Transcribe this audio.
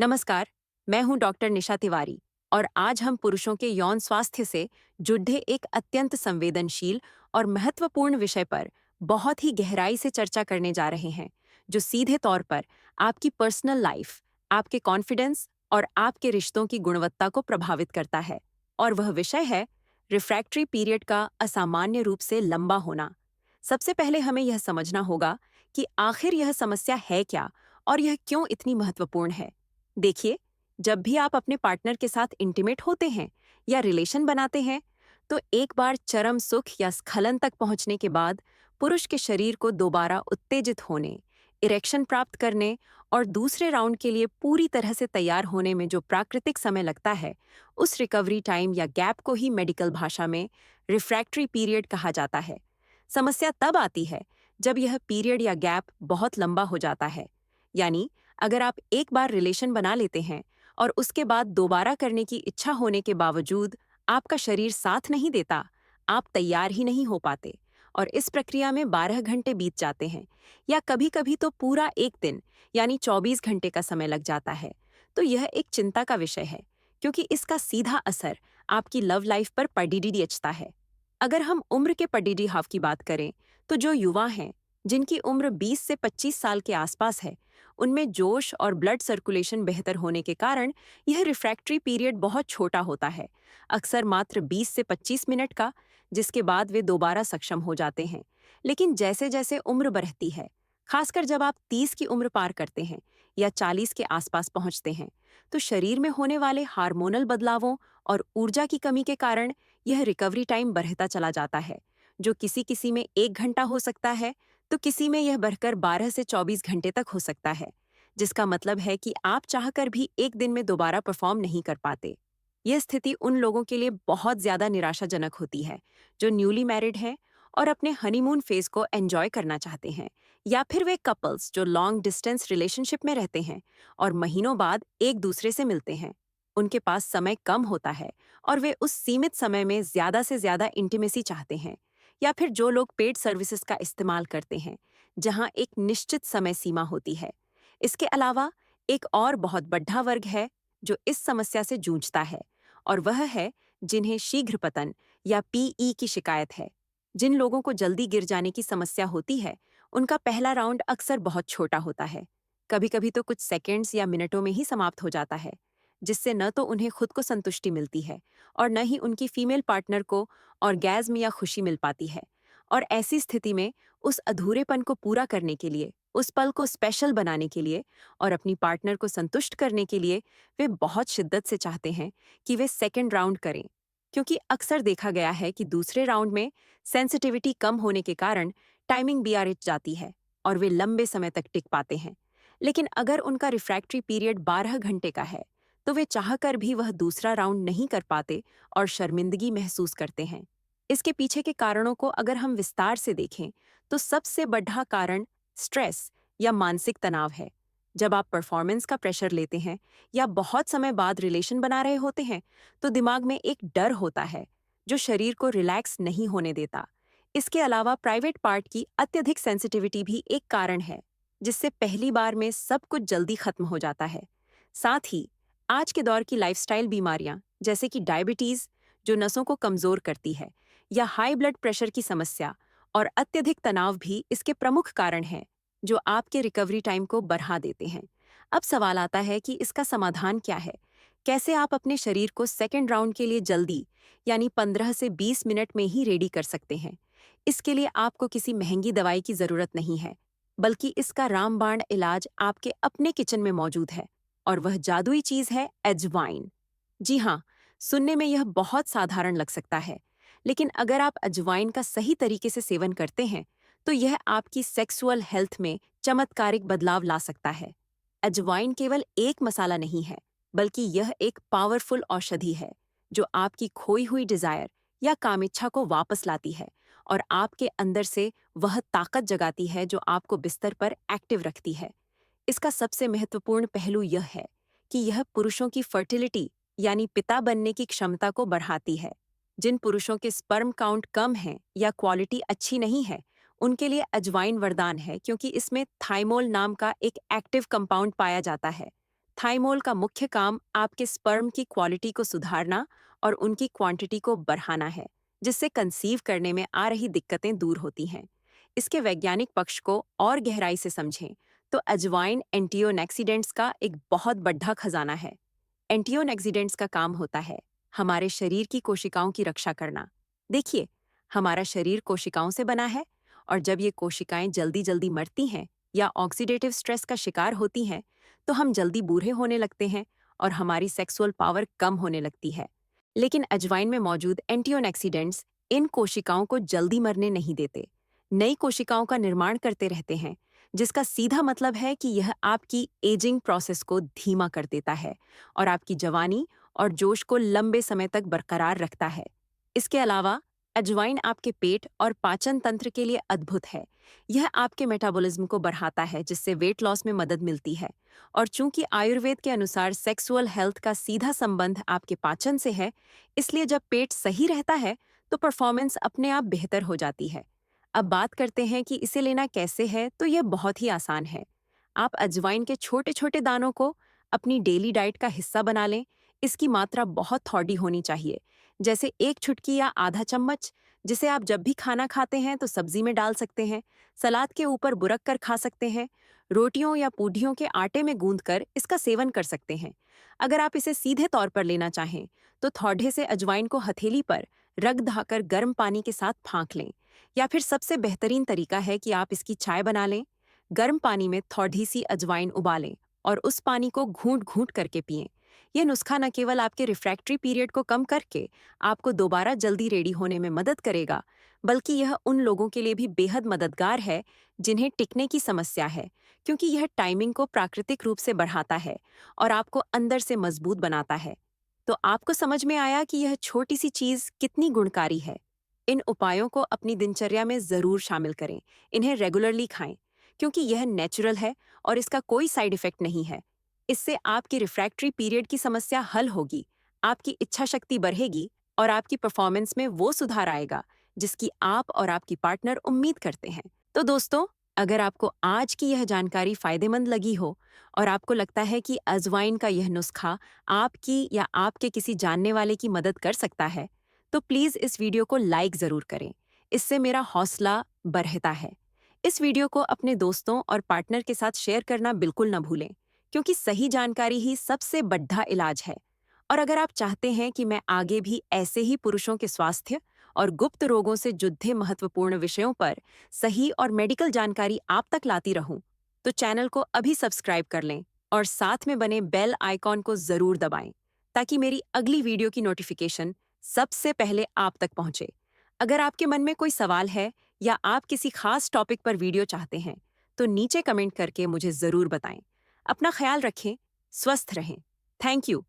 नमस्कार, मैं हूं डॉक्टर निशा तिवारी और आज हम पुरुषों के यौन स्वास्थ्य से जुड़े एक अत्यंत संवेदनशील और महत्वपूर्ण विषय पर बहुत ही गहराई से चर्चा करने जा रहे हैं, जो सीधे तौर पर आपकी पर्सनल लाइफ, आपके कॉन्फिडेंस और आपके रिश्तों की गुणवत्ता को प्रभावित करता है। और वह विषय है रिफ्रैक्टरी पीरियड का असामान्य रूप से लंबा होना। सबसे पहले हमें यह समझना होगा कि आखिर यह समस्या है क्या और यह क्यों इतनी महत्वपूर्ण है। देखिए, जब भी आप अपने पार्टनर के साथ इंटीमेट होते हैं या रिलेशन बनाते हैं, तो एक बार चरम सुख या स्खलन तक पहुंचने के बाद पुरुष के शरीर को दोबारा उत्तेजित होने, इरेक्शन प्राप्त करने और दूसरे राउंड के लिए पूरी तरह से तैयार होने में जो प्राकृतिक समय लगता है, उस रिकवरी टाइम या गैप को ही मेडिकल भाषा में रिफ्रैक्टरी पीरियड कहा जाता है। समस्या तब आती है जब यह पीरियड या गैप बहुत लंबा हो जाता है, यानी अगर आप एक बार रिलेशन बना लेते हैं और उसके बाद दोबारा करने की इच्छा होने के बावजूद आपका शरीर साथ नहीं देता, आप तैयार ही नहीं हो पाते और इस प्रक्रिया में 12 घंटे बीत जाते हैं या कभी-कभी तो पूरा एक दिन यानी 24 घंटे का समय लग जाता है, तो यह एक चिंता का विषय है क्योंकि इसका सीधा असर आपकी लव लाइफ पर पड़ता है। अगर हम उम्र के पड़ाव की बात करें, तो जो युवा हैं, जिनकी उम्र 20 से 25 साल के आसपास है, उनमें जोश और ब्लड सर्कुलेशन बेहतर होने के कारण यह रिफ्रैक्टरी पीरियड बहुत छोटा होता है, अक्सर मात्र 20 से 25 मिनट का, जिसके बाद वे दोबारा सक्षम हो जाते हैं। लेकिन जैसे जैसे उम्र बढ़ती है, खासकर जब आप 30 की उम्र पार करते हैं या 40 के आसपास पहुंचते हैं, तो शरीर में होने वाले हार्मोनल बदलावों और ऊर्जा की कमी के कारण यह रिकवरी टाइम बढ़ता चला जाता है, जो किसी किसी में 1 घंटा हो सकता है, तो किसी में यह बढ़कर 12 से 24 घंटे तक हो सकता है, जिसका मतलब है कि आप चाहकर भी एक दिन में दोबारा परफॉर्म नहीं कर पाते। यह स्थिति उन लोगों के लिए बहुत ज्यादा निराशाजनक होती है, जो न्यूली मैरिड हैं और अपने हनीमून फेज को एंजॉय करना चाहते हैं, या फिर वे कपल्स जो लॉन्ग डिस्टेंस रिलेशनशिप में रहते हैं और महीनों बाद एक दूसरे से मिलते हैं। उनके पास समय कम होता है और वे उस सीमित समय में ज्यादा से ज्यादा इंटीमेसी चाहते हैं, या फिर जो लोग पेड सर्विसेज का इस्तेमाल करते हैं, जहां एक निश्चित समय सीमा होती है। इसके अलावा एक और बहुत बड़ा वर्ग है जो इस समस्या से जूझता है, और वह है जिन्हें शीघ्र पतन या पीई की शिकायत है। जिन लोगों को जल्दी गिर जाने की समस्या होती है, उनका पहला राउंड अक्सर बहुत छोटा होता है, कभी-कभी तो कुछ सेकंड्स या मिनटों में ही समाप्त हो जाता है, जिससे न तो उन्हें खुद को संतुष्टि मिलती है और न ही उनकी फीमेल पार्टनर को ऑर्गेज्म या खुशी मिल पाती है। और ऐसी स्थिति में उस अधूरेपन को पूरा करने के लिए, उस पल को स्पेशल बनाने के लिए और अपनी पार्टनर को संतुष्ट करने के लिए वे बहुत शिद्दत से चाहते हैं कि वे सेकंड राउंड करें, क्योंकि अक्सर देखा गया है कि दूसरे राउंड में सेंसिटिविटी कम होने के कारण टाइमिंग बीआरएच जाती है और वे लंबे समय तक टिक पाते हैं। लेकिन अगर उनका रिफ्रैक्टरी पीरियड 12 घंटे का है, तो वे चाहकर भी वह दूसरा राउंड नहीं कर पाते और शर्मिंदगी महसूस करते हैं। इसके पीछे के कारणों को अगर हम विस्तार से देखें, तो सबसे बड़ा कारण स्ट्रेस या मानसिक तनाव है। जब आप परफॉर्मेंस का प्रेशर लेते हैं या बहुत समय बाद रिलेशन बना रहे होते हैं, तो दिमाग में एक डर होता है जो शरीर को रिलैक्स नहीं होने देता। इसके अलावा प्राइवेट पार्ट की अत्यधिक सेंसिटिविटी भी एक कारण है, जिससे पहली बार में सब कुछ जल्दी खत्म हो जाता है। साथ ही आज के दौर की लाइफस्टाइल बीमारियां, जैसे कि डायबिटीज, जो नसों को कमजोर करती है, या हाई ब्लड प्रेशर की समस्या और अत्यधिक तनाव भी इसके प्रमुख कारण हैं, जो आपके रिकवरी टाइम को बढ़ा देते हैं। अब सवाल आता है कि इसका समाधान क्या है? कैसे आप अपने शरीर को सेकेंड राउंड के लिए जल्दी, यानी 15 से 20 मिनट में ही रेडी कर सकते हैं? इसके लिए आपको किसी महंगी दवाई की जरूरत नहीं है, बल्कि इसका रामबाण इलाज आपके अपने किचन में मौजूद है, और वह जादुई चीज है अजवाइन। जी हाँ, सुनने में यह बहुत साधारण लग सकता है, लेकिन अगर आप अजवाइन का सही तरीके से सेवन करते हैं, तो यह आपकी सेक्सुअल हेल्थ में चमत्कारिक बदलाव ला सकता है। अजवाइन केवल एक मसाला नहीं है, बल्कि यह एक पावरफुल औषधि है, जो आपकी खोई हुई डिजायर या कामिच्छा को वापस लाती है और आपके अंदर से वह ताकत जगाती है जो आपको बिस्तर पर एक्टिव रखती है। इसका सबसे महत्वपूर्ण पहलू यह है कि यह पुरुषों की फर्टिलिटी, यानी पिता बनने की क्षमता को बढ़ाती है। जिन पुरुषों के स्पर्म काउंट कम है या क्वालिटी अच्छी नहीं है, उनके लिए अजवाइन वरदान है, क्योंकि इसमें थाइमोल नाम का एक एक्टिव कंपाउंड पाया जाता है। थाइमोल का मुख्य काम आपके स्पर्म की क्वालिटी को सुधारना और उनकी क्वांटिटी को बढ़ाना है, जिससे कंसीव करने में आ रही दिक्कतें दूर होती हैं। इसके वैज्ञानिक पक्ष को और गहराई से समझें तो अजवाइन एंटीओक्सीडेंट्स का एक बहुत बड़ा खजाना है। एंटीओक्सीडेंट्स का काम होता है हमारे शरीर की कोशिकाओं की रक्षा करना। देखिए, हमारा शरीर कोशिकाओं से बना है, और जब ये कोशिकाएं जल्दी जल्दी मरती हैं या ऑक्सीडेटिव स्ट्रेस का शिकार होती हैं, तो हम जल्दी बूढ़े होने लगते हैं और हमारी सेक्सुअल पावर कम होने लगती है। लेकिन अजवाइन में मौजूद एंटीओक्सीडेंट्स इन कोशिकाओं को जल्दी मरने नहीं देते, नई कोशिकाओं का निर्माण करते रहते हैं, जिसका सीधा मतलब है कि यह आपकी एजिंग प्रोसेस को धीमा कर देता है और आपकी जवानी और जोश को लंबे समय तक बरकरार रखता है। इसके अलावा अजवाइन आपके पेट और पाचन तंत्र के लिए अद्भुत है। यह आपके मेटाबॉलिज्म को बढ़ाता है, जिससे वेट लॉस में मदद मिलती है। और चूंकि आयुर्वेद के अनुसार सेक्सुअल हेल्थ का सीधा संबंध आपके पाचन से है, इसलिए जब पेट सही रहता है तो परफॉर्मेंस अपने आप बेहतर हो जाती है। अब बात करते हैं कि इसे लेना कैसे है, तो यह बहुत ही आसान है। आप अजवाइन के छोटे छोटे दानों को अपनी डेली डाइट का हिस्सा बना लें। इसकी मात्रा बहुत थोड़ी होनी चाहिए, जैसे 1 चुटकी या आधा चम्मच, जिसे आप जब भी खाना खाते हैं तो सब्जी में डाल सकते हैं, सलाद के ऊपर बुरक कर खा सकते हैं, रोटियों या पूड़ियों के आटे में गूंद कर इसका सेवन कर सकते हैं। अगर आप इसे सीधे तौर पर लेना चाहें तो थोड़े से अजवाइन को हथेली पर रग धाकर गर्म पानी के साथ फांक लें, या फिर सबसे बेहतरीन तरीका है कि आप इसकी चाय बना लें। गर्म पानी में थोड़ी सी अजवाइन उबालें और उस पानी को घूंट घूंट करके पिएं। यह नुस्खा न केवल आपके रिफ्रैक्टरी पीरियड को कम करके आपको दोबारा जल्दी रेडी होने में मदद करेगा, बल्कि यह उन लोगों के लिए भी बेहद मददगार है जिन्हें टिकने की समस्या है, क्योंकि यह टाइमिंग को प्राकृतिक रूप से बढ़ाता है और आपको अंदर से मजबूत बनाता है। तो आपको समझ में आया कि यह छोटी सी चीज कितनी गुणकारी है। इन उपायों को अपनी दिनचर्या में जरूर शामिल करें। इन्हें रेगुलरली खाएं, क्योंकि यह नेचुरल है और इसका कोई साइड इफेक्ट नहीं है। इससे आपकी रिफ्रैक्टरी पीरियड की समस्या हल होगी, आपकी इच्छा शक्ति बढ़ेगी और आपकी परफॉर्मेंस में वो सुधार आएगा जिसकी आप और आपकी पार्टनर उम्मीद करते हैं। तो दोस्तों, अगर आपको आज की यह जानकारी फायदेमंद लगी हो और आपको लगता है कि अजवाइन का यह नुस्खा आपकी या आपके किसी जानने वाले की मदद कर सकता है, तो प्लीज़ इस वीडियो को लाइक ज़रूर करें। इससे मेरा हौसला बढ़ता है। इस वीडियो को अपने दोस्तों और पार्टनर के साथ शेयर करना बिल्कुल न भूलें, क्योंकि सही जानकारी ही सबसे बड़ा इलाज है। और अगर आप चाहते हैं कि मैं आगे भी ऐसे ही पुरुषों के स्वास्थ्य और गुप्त रोगों से जुड़े महत्वपूर्ण विषयों पर सही और मेडिकल जानकारी आप तक लाती रहूं, तो चैनल को अभी सब्सक्राइब कर लें और साथ में बने बेल आइकॉन को जरूर दबाएं, ताकि मेरी अगली वीडियो की नोटिफिकेशन सबसे पहले आप तक पहुंचे। अगर आपके मन में कोई सवाल है या आप किसी खास टॉपिक पर वीडियो चाहते हैं, तो नीचे कमेंट करके मुझे जरूर बताएं। अपना ख्याल रखें, स्वस्थ रहें। Thank you.